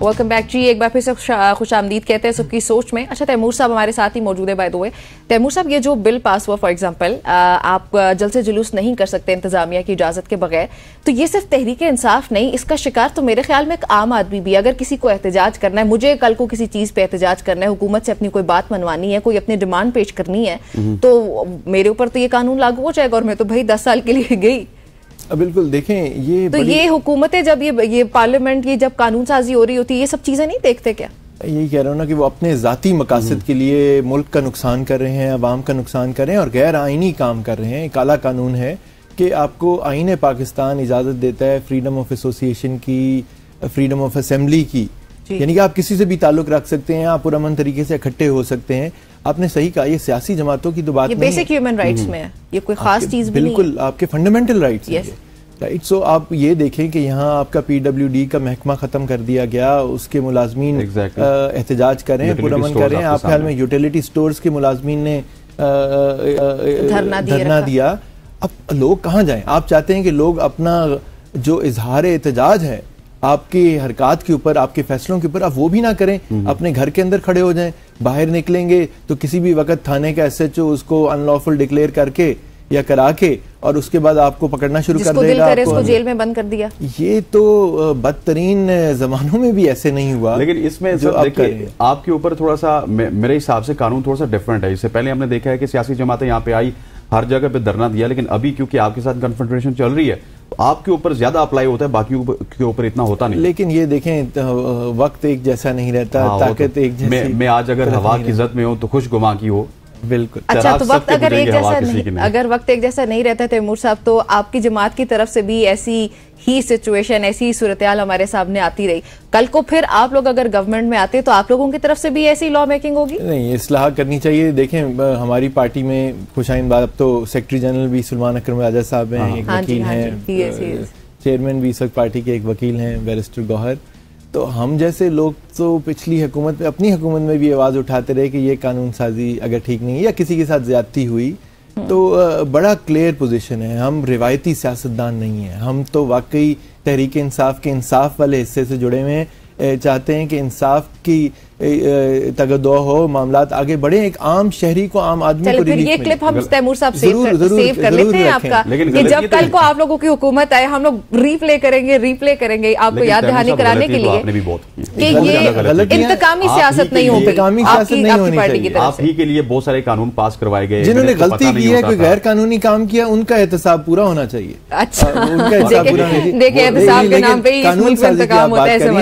Welcome back जी। एक बार फिर से खुश आमदीद कहते हैं सबकी सोच में। अच्छा, तैमूर साहब हमारे साथ ही मौजूद है बाय द वे। तैमूर साहब, ये जो बिल पास हुआ, फॉर एग्जांपल आप जलसे जुलूस नहीं कर सकते इंतजामिया की इजाजत के बगैर, तो ये सिर्फ तहरीक इंसाफ नहीं, इसका शिकार तो मेरे ख्याल में एक आम आदमी भी। अगर किसी को एहतजाज करना है, मुझे कल को किसी चीज पे एहतजाज करना है, हुकूमत से अपनी कोई बात मनवानी है, कोई अपनी डिमांड पेश करनी है, तो मेरे ऊपर तो ये कानून लागू हो जाएगा और मैं तो भाई 10 साल के लिए गई। बिल्कुल, देखें ये तो ये हुकूमतें जब ये पार्लियामेंट की जब कानून साजी हो रही होती है, ये सब चीजें नहीं देखते क्या? यही कह रहा हूँ ना कि वो अपने जाती मकासद के लिए मुल्क का नुकसान कर रहे हैं, अवाम का नुकसान कर रहे हैं और गैर आइनी काम कर रहे हैं। काला कानून है कि आपको आईन पाकिस्तान इजाज़त देता है फ्रीडम ऑफ एसोसिएशन की, फ्रीडम ऑफ असेंबली की, यानी कि आप किसी से भी ताल्लुक रख सकते हैं, आप पुरअमन तरीके से इकट्ठे हो सकते हैं। आपने सही कहा, ये सियासी जमातों की तो बात नहीं है, बेसिक ह्यूमन राइट्स में है, ये कोई खास चीज भी नहीं है। बिल्कुल आपके फंडामेंटल राइट्स हैं, राइट। सो आप ये देखें कि यहाँ आपका PWD का महकमा खत्म कर दिया गया, उसके मुलाजमीन एहतजाज कर रहे हैं, पुरअमन कर रहे हैं। आप ख्याल में यूटिलिटी स्टोर्स के मुलाजमीन ने धरना दिया। अब लोग कहाँ जाएं? आप चाहते हैं कि लोग अपना जो इजहार एहतजाज है आपकी हरकत के ऊपर, आपके फैसलों के ऊपर, आप वो भी ना करें, अपने घर के अंदर खड़े हो जाएं। बाहर निकलेंगे तो किसी भी वक्त थाने का SHO उसको अनलॉफुल डिक्लेयर करके या करा के और उसके बाद आपको पकड़ना शुरू कर देगा, उसको जेल में बंद कर दिया। ये तो बदतरीन जमानों में भी ऐसे नहीं हुआ। लेकिन इसमें जो देखिए, आपके ऊपर थोड़ा सा मेरे हिसाब से कानून थोड़ा सा डिफरेंट है। इससे पहले हमने देखा है कि सियासी जमातें यहाँ पे आई, हर जगह पे धरना दिया, लेकिन अभी क्योंकि आपके साथ कन्फ्रंटेशन चल रही है तो आपके ऊपर ज्यादा अप्लाई होता है, बाकी के ऊपर इतना होता नहीं। लेकिन ये देखें, वक्त एक जैसा नहीं रहता, ताकत एक जैसी। मैं आज अगर हवा की इज्जत में हूँ तो खुश गुमा की हो। बिल्कुल। अच्छा, तो वक्त अगर एक जैसा नहीं, अगर वक्त एक जैसा नहीं रहता तैमूर साहब, तो आपकी जमात की तरफ से भी ऐसी ही सिचुएशन, ऐसी ही सूरत हाल हमारे सामने आती रही, कल को फिर आप लोग अगर गवर्नमेंट में आते तो आप लोगों की तरफ से भी ऐसी लॉ मेकिंग होगी? नहीं, इस्लाह करनी चाहिए। देखें, हमारी पार्टी में खुशाइन बात, तो सेक्रेटरी जनरल भी सुलेमान अकरम राजा साहब हैं, एक वकील हैं, चेयरमैन भी इस वक्त पार्टी के एक वकील हैं, बैरिस्टर गौहर। तो हम जैसे लोग तो पिछली हुकूमत में, अपनी हुकूमत में भी आवाज़ उठाते रहे कि ये कानून साजी अगर ठीक नहीं है या किसी के साथ ज्यादती हुई तो बड़ा क्लियर पोजीशन है। हम रिवायती सियासतदान नहीं है, हम तो वाकई तहरीक इंसाफ के इंसाफ वाले हिस्से से जुड़े हुए हैं। चाहते हैं कि इंसाफ की तगदो हो, मामलात आगे बढ़े, एक आम शहरी को, आम आदमी को। ये क्लिप हम तैमूर साहब सेव कर लेते हैं आपका, कि जब कल को आप लोगों की हुकूमत आए हम लोग रीप्ले करेंगे आपको याद दहानी कराने के लिए कि ये इंतकामी सियासत नहीं हो आपकी पार्टी की तरफ से। आप ही के लिए बहुत सारे कानून पास करवाए गए। जिन्होंने गलती की है, कोई गैर कानूनी काम किया, उनका एहतसाब पूरा होना चाहिए। अच्छा, देखिए एहतसाब के नाम पे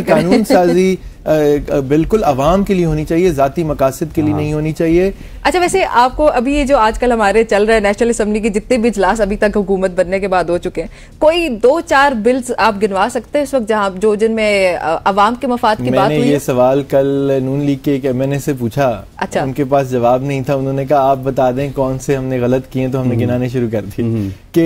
कानून साजी बिल्कुल अवाम के लिए होनी चाहिए, जाती मकासद के लिए नहीं होनी चाहिए। अच्छा, वैसे आपको अभी ये जो आजकल हमारे चल रहा है, नेशनल असेंबली के जितने भी इजलास अभी तक हुकूमत बनने के बाद हो चुके हैं, कोई 2-4 बिल्स आप गिनवा सकते हैं इस वक्त जहां जो जिनमें अवाम के मफाद की बात हुई? मैंने ये सवाल कल नून लीग के एक MNA से पूछा। अच्छा। उनके पास जवाब नहीं था। उन्होंने कहा आप बता दें कौन से हमने गलत किए, तो हमने गिनाने शुरू कर दिए कि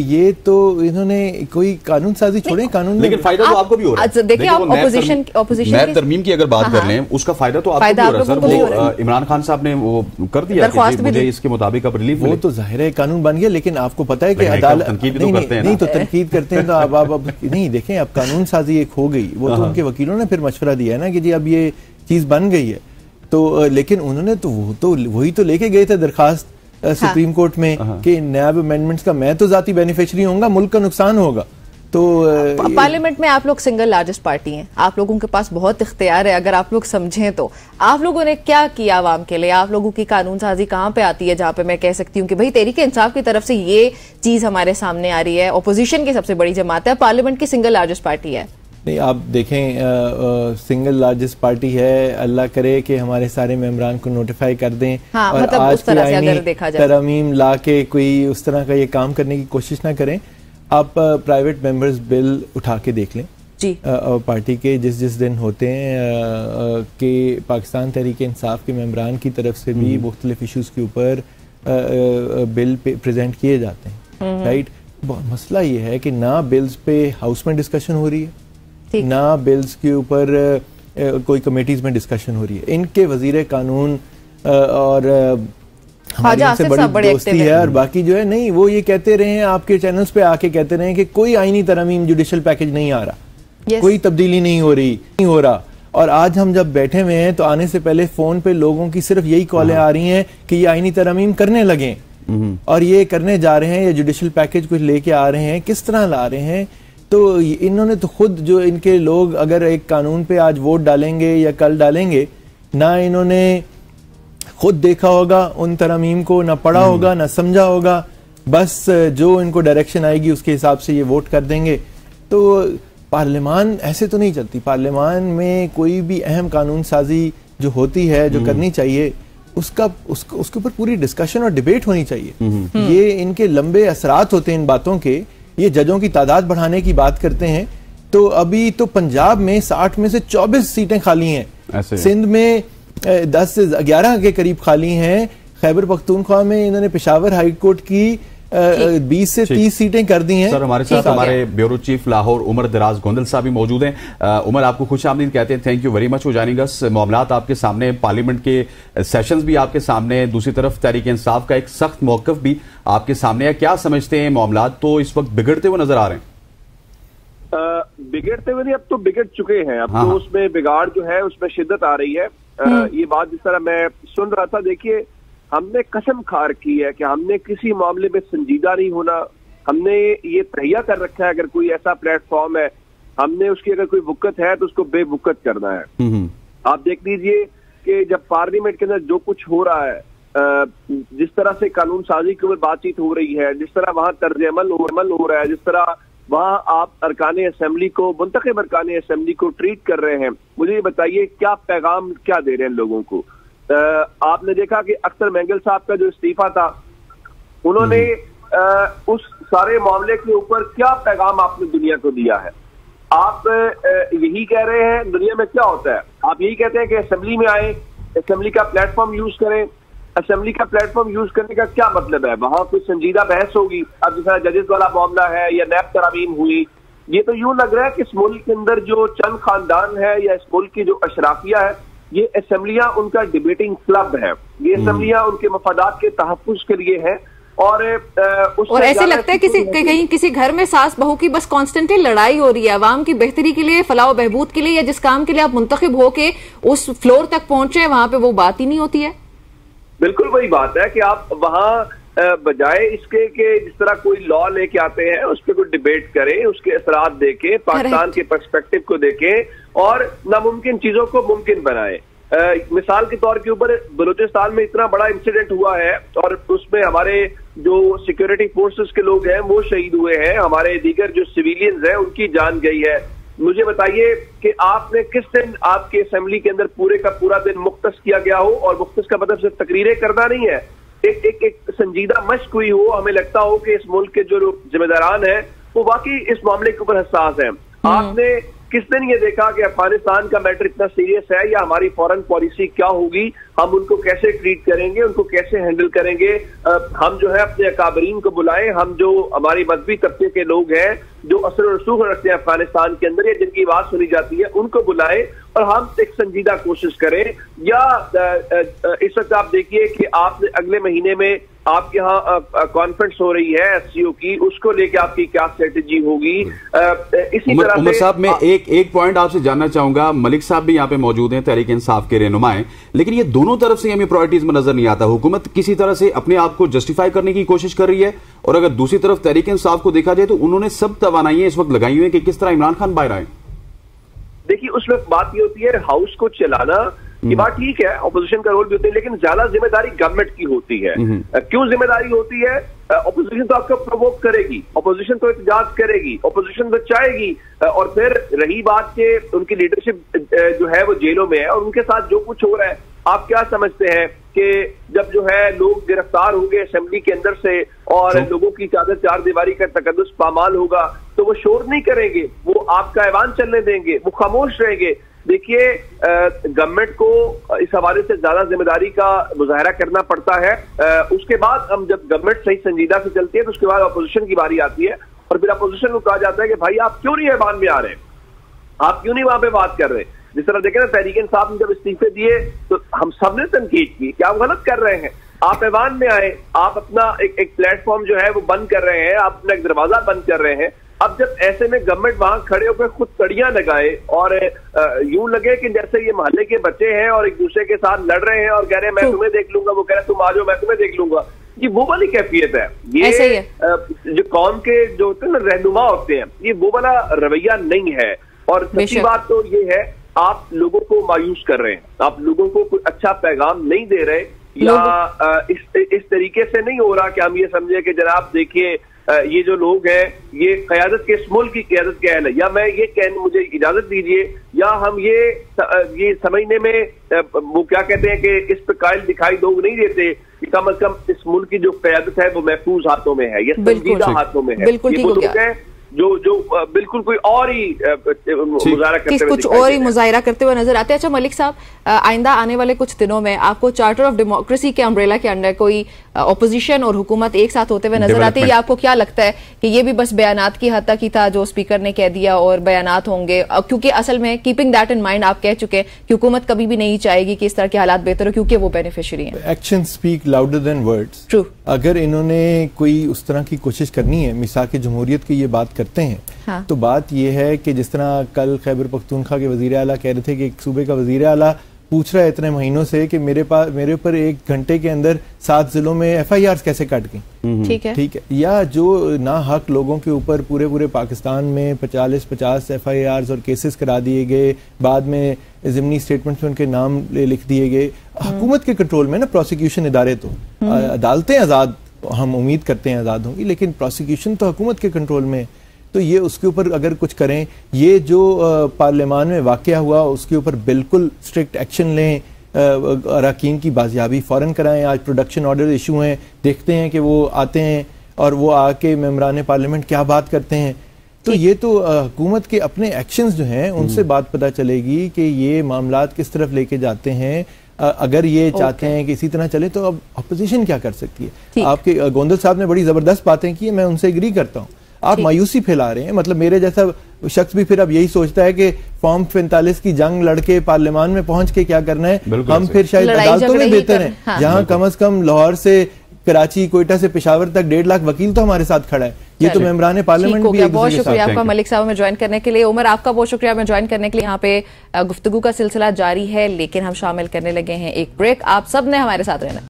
ये तो इन्होंने कोई कानून साजी छोड़े, कानून लेकिन फायदा तो आपको भी हो रहा है। देखिए, आप ऑपोजिशन तरमीम की अगर बात कर लें, उसका फायदा तो आपको भी हो रहा है सर। वो इमरान खान साहब ने वो कर दिया कि मुझे इसके मुताबिक अब रिलीफ। वो तो जाहिर है कानून बन गया, लेकिन आपको पता है कि अदालत नहीं तो तनकीद करते हैं, तो आप नहीं देखें, अब कानून साजी एक हो गई, वो तो उनके वकीलों ने फिर मशवरा दिया है ना कि जी अब ये चीज बन गई है। तो लेकिन उन्होंने तो वही तो लेके गए थे दरखास्त सुप्रीम कोर्ट में कि नैब अमेंडमेंट्स का मैं तो जाती बेनिफिशियरी होऊंगा, मुल्क का नुकसान होगा। तो पार्लियामेंट में आप लोग सिंगल लार्जेस्ट पार्टी हैं, आप लोगों के पास बहुत इख्तियार है। अगर आप लोग समझें तो आप लोगों ने क्या किया आवाम के लिए? आप लोगों की कानून साजी कहाँ पे आती है जहाँ पे मैं कह सकती हूँ कि भाई तहरीक इंसाफ की तरफ से ये चीज हमारे सामने आ रही है, ऑपोजिशन की सबसे बड़ी जमात है, पार्लियामेंट की सिंगल लार्जेस्ट पार्टी है। नहीं, आप देखें, सिंगल लार्जेस्ट पार्टी है, अल्लाह करे कि हमारे सारे मेंबरान को नोटिफाई कर दें। हाँ, और मतलब आज की आईनी तरमीम ला के कोई उस तरह का ये काम करने की कोशिश ना करें। आप प्राइवेट मेंबर्स बिल उठा के देख लें जी, पार्टी के जिस दिन होते हैं कि पाकिस्तान तहरीक इंसाफ के मेंबरान की तरफ से भी मुख्तलिफ इशूज़ के ऊपर बिल प्रेजेंट किए जाते हैं, राइट। मसला ये है कि ना बिल्स पे हाउस में डिस्कशन हो रही है, ना बिल्स के ऊपर कोई कमेटीज में डिस्कशन हो रही है। इनके वजीर कानून और हमारी उनसे बड़ी दोस्ती है, और बाकी जो है नहीं, वो ये कहते रहे हैं, आपके चैनल्स पे आके कहते रहे हैं कि कोई आईनी तरमीम जुडिशल पैकेज नहीं आ रहा, कोई तब्दीली नहीं हो रहा। और आज हम जब बैठे हुए हैं तो आने से पहले फोन पे लोगों की सिर्फ यही कॉलें आ रही हैं कि ये आईनी तरमीम करने लगे और ये करने जा रहे हैं, ये जुडिशल पैकेज कुछ लेके आ रहे हैं, किस तरह ला रहे हैं। तो इन्होंने तो खुद, जो इनके लोग अगर एक कानून पे आज वोट डालेंगे या कल डालेंगे, ना इन्होंने खुद देखा होगा उन तरमीम को, ना पढ़ा होगा, ना समझा होगा, बस जो इनको डायरेक्शन आएगी उसके हिसाब से ये वोट कर देंगे। तो पार्लियामान ऐसे तो नहीं चलती। पार्लियामान में कोई भी अहम कानून साजी जो होती है, जो करनी चाहिए, उसके ऊपर पूरी डिस्कशन और डिबेट होनी चाहिए। ये इनके लंबे असरात होते हैं इन बातों के। ये जजों की तादाद बढ़ाने की बात करते हैं, तो अभी तो पंजाब में 60 में से 24 सीटें खाली हैं, सिंध में 10 से 11 के करीब खाली हैं, खैबर पख्तूनख्वा में इन्होंने पेशावर हाई कोर्ट की 20 से 30 सीटें कर दी हैं। सर, हमारे साथ हमारे ब्यूरो चीफ लाहौर उमर दराज गोंदल साहब भी मौजूद हैं। उमर, आपको खुशामदीद कहते हैं, thank you very much for joining us. मामलात आपके सामने, पार्लियामेंट के सेशंस भी आपके सामने, दूसरी तरफ तहरीक इंसाफ का एक सख्त मौकफ भी आपके सामने है। क्या समझते हैं, मामलात तो इस वक्त बिगड़ते हुए नजर आ रहे हैं? बिगड़ते हुए नहीं, अब तो बिगड़ चुके हैं। अब तो उसमें बिगाड़ जो है उसमें शिद्दत आ रही है। ये बात जिस तरह मैं सुन रहा था, देखिए, हमने कसम खा रखी है कि हमने किसी मामले में संजीदा नहीं होना। हमने ये तहिया कर रखा है, अगर कोई ऐसा प्लेटफॉर्म है, हमने उसकी अगर कोई वुकत है तो उसको बेवुकत करना है। आप देख लीजिए कि जब पार्लियामेंट के अंदर जो कुछ हो रहा है, जिस तरह से कानून साजी के ऊपर बातचीत हो रही है, जिस तरह वहां तर्ज अमल हो रहा है, जिस तरह वहां आप अरकान असेंबली को, मुंतखब अरकान असेंबली को ट्रीट कर रहे हैं, मुझे ये बताइए क्या पैगाम क्या दे रहे हैं लोगों को। आपने देखा कि अख्तर मेंगल साहब का जो इस्तीफा था, उन्होंने उस सारे मामले के ऊपर क्या पैगाम आपने दुनिया को दिया है। आप यही कह रहे हैं, दुनिया में क्या होता है, आप यही कहते हैं कि असेंबली में आए, असेंबली का प्लेटफॉर्म यूज करें। असेंबली का प्लेटफॉर्म यूज करने का क्या मतलब है? वहां कुछ संजीदा बहस होगी। अब जैसा जजेस वाला मामला है या नैब तरामीम हुई, ये तो यूं लग रहा है कि इस मुल्क के अंदर जो चंद खानदान है या इस मुल्क की जो अशराफिया है, ये असेंबलियां उनका डिबेटिंग क्लब है। ये असेंबलियां उनके मफादात के तहफ्फुज के लिए है। और ऐसे लगता है कहीं किसी घर में सास बहू की बस कॉन्स्टेंटली लड़ाई हो रही है, अवाम की बेहतरी के लिए, फलाह बहबूद के लिए, या जिस काम के लिए आप मुंतखब होके उस फ्लोर तक पहुंचे वहां पे वो बात ही नहीं होती है। बिल्कुल वही बात है कि आप वहां बजाय इसके कि जिस तरह कोई लॉ लेके आते हैं उस पर कोई डिबेट करें, उसके असरात देखें, पाकिस्तान के पर्सपेक्टिव को देखें और नामुमकिन चीजों को मुमकिन बनाएं। मिसाल के तौर के ऊपर बलूचिस्तान में इतना बड़ा इंसिडेंट हुआ है और उसमें हमारे जो सिक्योरिटी फोर्सेस के लोग हैं वो शहीद हुए हैं, हमारे दीगर जो सिविलियंस हैं उनकी जान गई है। मुझे बताइए कि आपने किस दिन आपके असेंबली के अंदर पूरे का पूरा दिन मुख्तस किया गया हो, और मुख्तस का मतलब सिर्फ तकरीरें करना नहीं है, एक संजीदा मश्क हुई हो, हमें लगता हो कि इस मुल्क के जो जिम्मेदारान हैं वो वाकई इस मामले के ऊपर हसास हैं। आपने किस दिन ये देखा कि अफगानिस्तान का मैटर इतना सीरियस है या हमारी फॉरेन पॉलिसी क्या होगी, हम उनको कैसे ट्रीट करेंगे, उनको कैसे हैंडल करेंगे। हम जो है अपने अकाबरीन को बुलाएं, हम जो हमारी मजहबी तबके के लोग हैं जो असर और रसूख रखते हैं अफगानिस्तान के अंदर या जिनकी आवाज सुनी जाती है, उनको बुलाएं और हम एक संजीदा कोशिश करें। या इस वक्त आप देखिए कि आपने अगले महीने में आपके यहाँ कॉन्फ्रेंस हो रही है एससीओ की, उसको लेके आपकी क्या स्ट्रेटेजी होगी। इसी तरह उमर साहब, मैं एक पॉइंट आपसे जानना चाहूंगा। मलिक साहब भी यहाँ पे मौजूद हैं, तहरीक इंसाफ के रहनुमाएं, लेकिन ये दोनों तरफ से हमें प्रायोरिटीज में नजर नहीं आता। हुकूमत किसी तरह से अपने आप को जस्टिफाई करने की कोशिश कर रही है, और अगर दूसरी तरफ तहरीक इंसाफ को देखा जाए तो उन्होंने सब तवानाइयां इस वक्त लगाई हुई है कि किस तरह इमरान खान बाहर आए। देखिए, उसमें बात ये होती है हाउस को चलाना, ये बात ठीक है, ऑपोजिशन का रोल भी होता है, लेकिन ज्यादा जिम्मेदारी गवर्नमेंट की होती है। क्यों जिम्मेदारी होती है? ऑपोजिशन तो आपको प्रोवोक करेगी, ऑपोजिशन तो एहतजाज करेगी, ऑपोजिशन तो चाहेगी, और फिर रही बात के उनकी लीडरशिप जो है वो जेलों में है और उनके साथ जो कुछ हो रहा है, आप क्या समझते हैं कि जब जो है लोग गिरफ्तार होंगे असेंबली के अंदर से और लोगों की चादर चार दीवारी का तकद्दुस पामाल होगा, तो वो शोर नहीं करेंगे, वो आपका ऐवान चलने देंगे, वो खामोश रहेंगे। देखिए, गवर्नमेंट को इस हवाले से ज्यादा जिम्मेदारी का मुजाहरा करना पड़ता है। उसके बाद हम जब गवर्नमेंट सही संजीदा से चलती है तो उसके बाद अपोजिशन की बारी आती है और फिर अपोजिशन को कहा जाता है कि भाई आप क्यों नहीं ऐवान में आ रहे, आप क्यों नहीं वहां पे बात कर रहे। जिस तरह देखे ना, तहरीक इंसाफ ने जब इस्तीफे दिए तो हम सब ने तनकीद की कि आप गलत कर रहे हैं, आप ऐवान में आए, आप अपना एक प्लेटफॉर्म जो है वो बंद कर रहे हैं, आप अपना एक दरवाजा बंद कर रहे हैं। अब जब ऐसे में गवर्नमेंट वहां खड़े होकर खुद कड़ियां लगाए और यूं लगे कि जैसे ये मोहल्ले के बच्चे हैं और एक दूसरे के साथ लड़ रहे हैं और कह रहे हैं मैं तुम्हें देख लूंगा, वो कह रहे हैं तुम आ जाओ मैं तुम्हें देख लूंगा, ये वो वाली कैफियत है। ये जो कौम के जो होते हैं ना रहनुमा होते हैं, ये वो वाला रवैया नहीं है। और सच्ची बात तो ये है, आप लोगों को मायूस कर रहे हैं, आप लोगों को कोई अच्छा पैगाम नहीं दे रहे, या इस तरीके से नहीं हो रहा कि हम ये समझे कि जनाब देखिए ये जो लोग हैं ये क़यादत के, इस मुल्क की क़यादत के अहल है, या मैं ये कहने, मुझे इजाजत दीजिए, या हम ये समझने में वो क्या कहते हैं कि इस पर कायल दिखाई दो नहीं देते कि कम अज कम इस मुल्क की जो क़यादत है वो महफूज हाथों में है, ये संजीदा हाथों में है। बिल्कुल ठीक हो गया। जो बिल्कुल कोई और ही मुजाहरा करते हुए कुछ और ही मुजाहरा करते हुए नजर आते हैं। अच्छा मलिक साहब, आइंदा आने वाले कुछ दिनों में आपको चार्टर ऑफ डेमोक्रेसी के अम्ब्रेला के अंडर कोई ऑपोजिशन और हुकूमत एक साथ होते हुए नजर आती है, या आपको क्या लगता है कि ये भी बस बयानात की हद तक ही था जो स्पीकर ने कह दिया और बयानात होंगे? क्योंकि असल में कीपिंग दैट इन माइंड आप कह चुके हैं कि हुकूमत कभी भी नहीं चाहेगी कि इस तरह के हालात बेहतर हो, क्योंकि वो बेनिफिशियरी हैं। Action speak louder than words. True. अगर इन्होंने कोई उस तरह की कोशिश करनी है, मिसाक जमहूरियत की ये बात करते हैं, हाँ। तो बात यह है कि जिस तरह कल खैबर पख्तूनख्वा के वजीर आला कह रहे थे कि एक सूबे का वजीर आला पूछ रहा है इतने महीनों से कि मेरे ऊपर 1 घंटे के अंदर 7 जिलों में FIRs कैसे कट गई, ठीक है, या जो ना हक लोगों के ऊपर पूरे पाकिस्तान में 40-50 FIRs और केसेस करा दिए गए, बाद में ज़िमनी स्टेटमेंट्स में उनके नाम लिख दिए गए। हुकूमत के कंट्रोल में ना प्रोसिक्यूशन इदारे, तो अदालतें आज़ाद, हम उम्मीद करते हैं आज़ाद होंगी, लेकिन प्रोसिक्यूशन तो हुकूमत के कंट्रोल में। तो ये उसके ऊपर अगर कुछ करें, ये जो पार्लियामान में वाक़या हुआ उसके ऊपर बिल्कुल स्ट्रिक्ट एक्शन लें, अरकान की बाजियाबी फ़ौरन कराएं। आज प्रोडक्शन ऑर्डर इशू हैं, देखते हैं कि वो आते हैं और वो आके मेंबरान पार्लियामेंट क्या बात करते हैं। तो ये तो हुकूमत के अपने एक्शंस जो हैं उनसे बात पता चलेगी कि ये मामलात किस तरफ लेके जाते हैं। अगर ये चाहते हैं कि इसी तरह चले तो अब अपोजिशन क्या कर सकती है? आपके गोंदल साहब ने बड़ी ज़बरदस्त बातें की, मैं उनसे एग्री करता हूँ। आप मायूसी फैला रहे हैं, मतलब मेरे जैसा शख्स भी फिर अब यही सोचता है कि फॉर्म 45 की जंग लड़के पार्लियामान में पहुंच के क्या करना है, हम फिर शायद अदालतों में बेहतर हैं, हाँ। जहां कम से कम लाहौर से कराची, कोयटा से पेशावर तक 1.5 लाख वकील तो हमारे साथ खड़ा है। ये तो मेंबरान पार्लियामेंट भी। बहुत शुक्रिया आपका मलिक साहब में ज्वाइन करने के लिए। उमर आपका बहुत शुक्रिया में ज्वाइन करने के लिए। यहाँ पे गुफ्तगू का सिलसिला जारी है, लेकिन हम शामिल करने लगे हैं एक ब्रेक। आप सब ने हमारे साथ रहना।